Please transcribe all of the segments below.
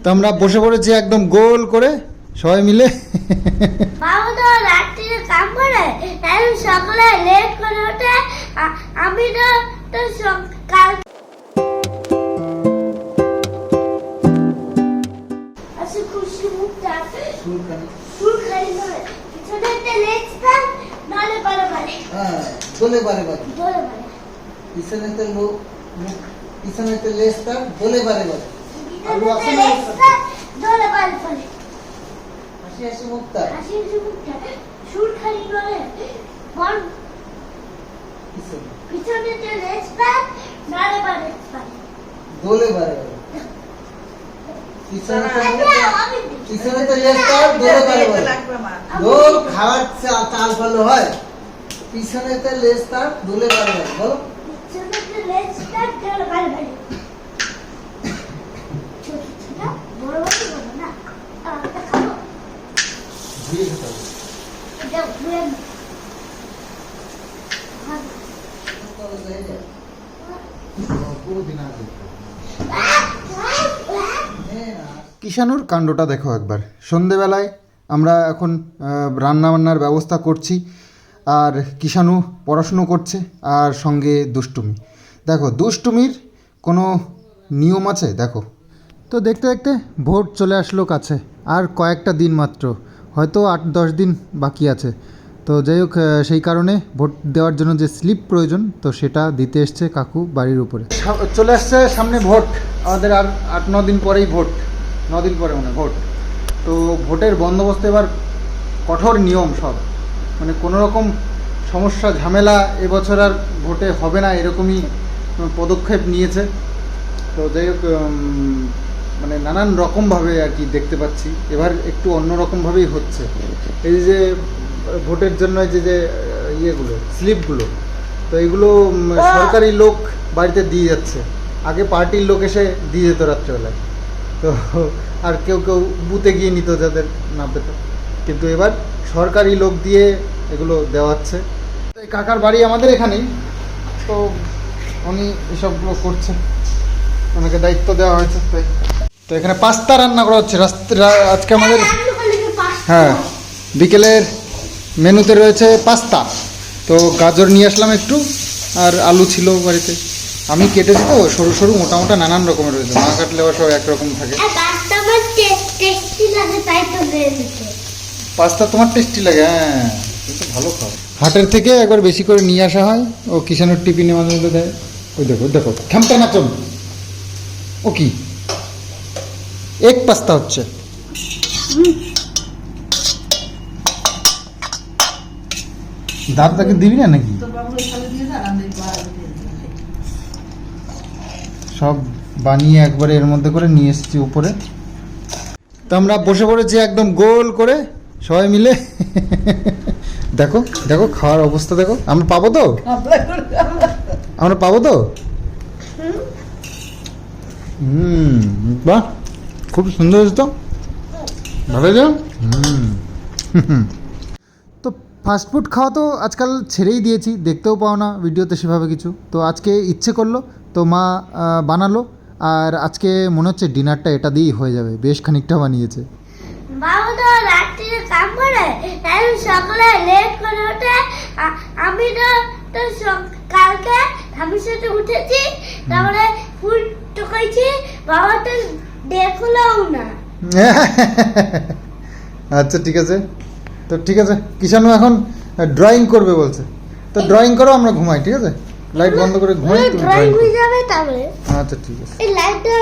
তো আমরা বসে পড়েছি একদম গোল করে সবাই মিলে। বাবা তো রাত্রিরে কাম করে, তাই সকালে লেট করে ওঠে। আমি তো সকাল আসলে খুশি মুখটা ফুল খাই করে পিছনে একটা লেজটা নালে পারে পারে দোলে বারে বারে দোলে পারে পিছনেতে লেজটা দোলে বারে বারে লেজটা দোলে পারে পারে হাসি হাসি মুখটা ফুল খাই করে বল পিছনে লেজটা নালে পারে পারে দোলে বারে বারে পিছনেতে লেজটা দোলে বারে বারে দোল খাওয়ার চাল ভালো হয়। পিছনেতে লেজটা দোলে বারে বারে বলো পিছনে লেজটা দোলে পারে পারে বড় বড় বলো না খাবো ধীরে খেতে হবে। এটা বুঝেন কিষানুর কাণ্ডটা দেখো একবার। সন্ধেবেলায় আমরা এখন রান্নাবান্নার ব্যবস্থা করছি, আর কিষানু পড়াশুনো করছে, আর সঙ্গে দুষ্টুমি। দেখো দুষ্টুমির কোনো নিয়ম আছে দেখো। তো দেখতে দেখতে ভোট চলে আসলো কাছে, আর কয়েকটা দিন মাত্র, হয়তো 8-10 দিন বাকি আছে। তো যাই হোক, সেই কারণে ভোট দেওয়ার জন্য যে স্লিপ প্রয়োজন, তো সেটা দিতে এসছে কাকু বাড়ির উপরে। চলে আসছে সামনে ভোট, আমাদের আর 8-9 দিন পরেই ভোট, 9 দিন পরে মানে ভোট। তো ভোটের বন্দোবস্ত এবার কঠোর নিয়ম সব, মানে কোনো রকম সমস্যা ঝামেলা এবছর আর ভোটে হবে না, এরকমই পদক্ষেপ নিয়েছে। তো যাই হোক, মানে নানান রকমভাবে আর কি দেখতে পাচ্ছি এবার একটু অন্যরকমভাবেই হচ্ছে। এই যে ভোটের জন্য যে ইয়েগুলো স্লিপগুলো, তো এইগুলো সরকারি লোক বাড়িতে দিয়ে যাচ্ছে। আগে পার্টির লোক এসে দিয়ে যেত রাত্রেবেলায়, তো আর কেউ কেউ বুথে গিয়ে নিত যাদের না পেত, কিন্তু এবার সরকারি লোক দিয়ে এগুলো দেওয়াচ্ছে। এই কাকার বাড়ি আমাদের এখানেই, তো উনি এসবগুলো করছে, ওনাকে দায়িত্ব দেওয়া হয়েছে। তাই তো এখানে পাস্তা রান্না করা হচ্ছে আজকে আমাদের। হ্যাঁ, বিকেলের মেনুতে রয়েছে পাস্তা। তো গাজর নিয়ে আসলাম একটু, আর আলু ছিল বাড়িতে, আমি কেটেছি। তো সরু সরু মোটা মোটা নানান রকমের রয়েছে, না কাটলে আবার সব একরকম থাকে। পাস্তা তোমার টেস্টি লাগে? হ্যাঁ, কিন্তু ভালো খাও। হাটের থেকে একবার বেশি করে নিয়ে আসা হয়, ও কিষানুর টিফিনে মাঝে মধ্যে দেয়। ওই দেখো দেখো খেমটা নাচন, ও কি এক পাস্তা হচ্ছে। দাঁত তাকে দিবি না নাকি? সব বানিয়ে একবারে এর মধ্যে করে নিয়ে এসেছি উপরে। তো আমরা বসে পড়েছি একদম গোল করে সবাই মিলে। দেখো দেখো খাওয়ার অবস্থা দেখো। আমরা পাবো তো? আমরা পাবো তো? বাহ, খুব সুন্দর হয়েছে তো, ভালো হয়েছে। তো ফাস্টফুড খাওয়া তো আজকাল ছেড়েই দিয়েছি, দেখতেও পাও না ভিডিওতে সেভাবে কিছু। তো আজকে ইচ্ছে করলো, তো মা বানালো, আর আজকে মনে হচ্ছে ডিনারটা এটা দিয়েই হয়ে যাবে। বেশ খানিকটা বানিয়েছে। বাবা তো রাত্রিরে কাম করে, তাই সকালে লেট করে ওঠে। আমি তো কালকে ঠামির সাথে উঠেছি, তারপরে ফুল টুকাইছি। বাবা তো দেখলোও না। আচ্ছা ঠিক আছে, তো ঠিক আছে। কিষানু এখন ড্রয়িং করবে বলছে, তো ড্রয়িং করো, আমরা ঘুমাই। ঠিক আছে, লাইট বন্ধ করে ঘুমাই। ড্রয়িং হয়ে যাবে তাহলে। আচ্ছা ঠিক আছে, এই লাইটটা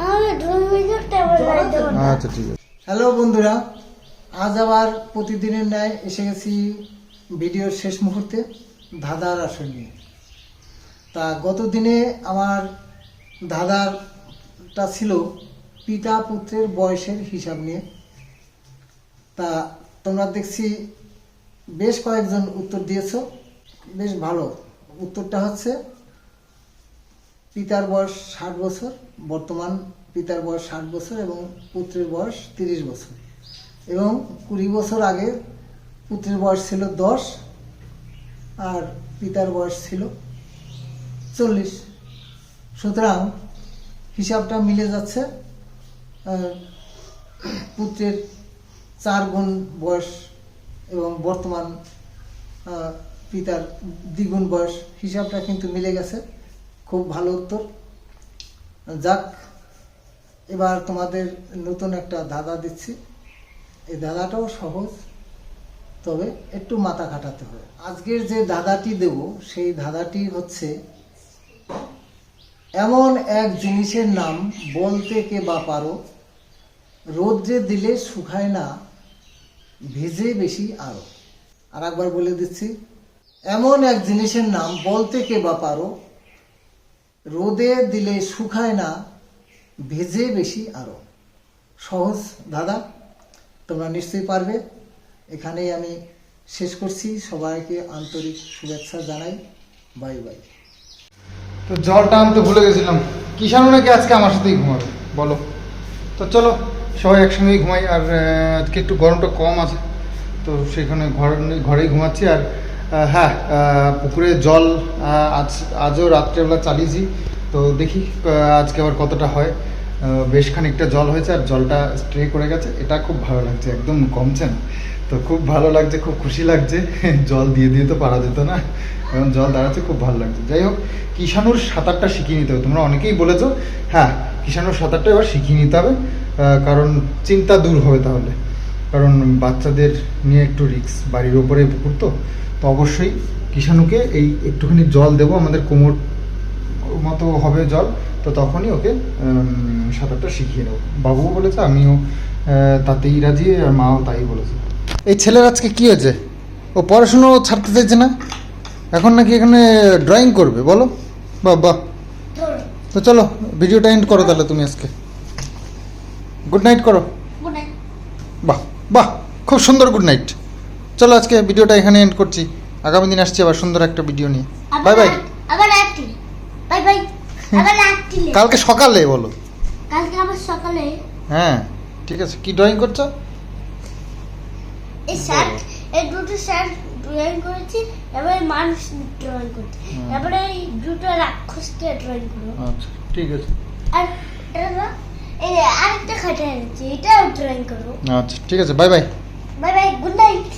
আমাদের ড্রয়িং হয়ে যাবে তাহলে লাইট দেব। আচ্ছা ঠিক আছে। হ্যালো বন্ধুরা, আজ আবার প্রতিদিনের ন্যায় এসে গেছি ভিডিওর শেষ মুহূর্তে ধাঁধার আসর নিয়ে। তা গত দিনে আমার ধাঁধাটা ছিল পিতা পুত্রের বয়সের হিসাব নিয়ে। তা তোমরা দেখছি বেশ কয়েকজন উত্তর দিয়েছো, বেশ ভালো। উত্তরটা হচ্ছে পিতার বয়স 60 বছর, বর্তমান পিতার বয়স 60 বছর এবং পুত্রের বয়স 30 বছর, এবং 20 বছর আগে পুত্রের বয়স ছিল 10 আর পিতার বয়স ছিল 40। সুতরাং হিসাবটা মিলে যাচ্ছে। পুত্রের 4 গুণ বয়স এবং বর্তমান পিতার দ্বিগুণ বয়স, হিসাবটা কিন্তু মিলে গেছে। খুব ভালো উত্তর। যাক, এবার তোমাদের নতুন একটা ধাঁধা দিচ্ছি। এই ধাঁধাটাও সহজ, তবে একটু মাথা খাটাতে হবে। আজকের যে ধাঁধাটি দেব সেই ধাঁধাটি হচ্ছে, এমন এক জিনিসের নাম বলতে কে বা পারো, রোদ্রে দিলে শুকায় না, ভিজে বেশি আরো। আর একবার বলে দিচ্ছি, এমন এক জিনিসের নাম বলতে কে বা পারো, রোদে দিলে শুকায় না, ভেজে বেশি আরো। সহজ দাদা, তোমরা নিশ্চয়ই পারবে। এখানেই আমি শেষ করছি। সবাইকে আন্তরিক শুভেচ্ছা জানাই। Bye bye. তো জলটা আনতে ভুলে গেছিলাম। কিষাণু নাকি আজকে আমার সাথেই ঘুমাবে, বলো। তো চলো সবাই একসঙ্গেই ঘুমাই। আর আজকে একটু গরমটা কম আছে, তো সেখানে ঘরেই ঘুমাচ্ছি। আর হ্যাঁ, পুকুরে জল আজও রাত্রেবেলা চালিয়েছি, তো দেখি আজকে আবার কতটা হয়। বেশ খানিকটা জল হয়েছে আর জলটা স্প্রে করে গেছে, এটা খুব ভালো লাগছে, একদম কমছে না। তো খুব ভালো লাগছে, খুব খুশি লাগছে। জল দিয়ে দিয়ে তো পারা যেত না, এখন জল দাঁড়াচ্ছে, খুব ভালো লাগছে। যাই হোক, কিষাণুর সাঁতারটা শিখিয়ে নিতে হবে। তোমরা অনেকেই বলেছো, হ্যাঁ কিষাণুর সাঁতারটা এবার শিখিয়ে নিতে হবে, কারণ চিন্তা দূর হবে তাহলে। কারণ বাচ্চাদের নিয়ে একটু রিস্ক, বাড়ির ওপরে পুকুর তো অবশ্যই কিষাণুকে এই একটুখানি জল দেবো, আমাদের কোমর মতো হবে জল, তো তখনই ওকে সাঁতারটা শিখিয়ে নেবো। বাবুও বলেছে, আমিও তাতেই রাজি, আর মাও তাই বলেছে। এই ছেলের আজকে কী হয়েছে? ও পড়াশুনো ছাড়তে চাইছে না, এখন নাকি এখানে ড্রয়িং করবে, বলো। বাহ বাহ। তো চলো ভিডিওটা এন্ড করো তাহলে তুমি আজকে। গুড নাইট করো। Good night. বাহ বাহ, খুব সুন্দর গুড নাইট। চলো আজকে ভিডিওটা এখানে এন্ড করছি। আগামী দিন আসছি আবার সুন্দর একটা ভিডিও নিয়ে। Bye bye. আবার একটি বাই বাই। আবার একটি কালকে সকালে বলো। কালকে আবার সকালে। হ্যাঁ ঠিক আছে। কি ড্রয়িং করছো? এই শার্ট, এই দুটো শার্ট ড্রয়িং করেছি, এবারে মানুষ ড্রয়িং করছি, এবারে এই দুটো রাক্ষসকে ড্রয়িং করবো। আচ্ছা ঠিক আছে। আর এটা এই আরেকটা খাতা আছে, এটাও ড্রয়িং করবো। আচ্ছা ঠিক আছে, bye bye. Bye bye, good night.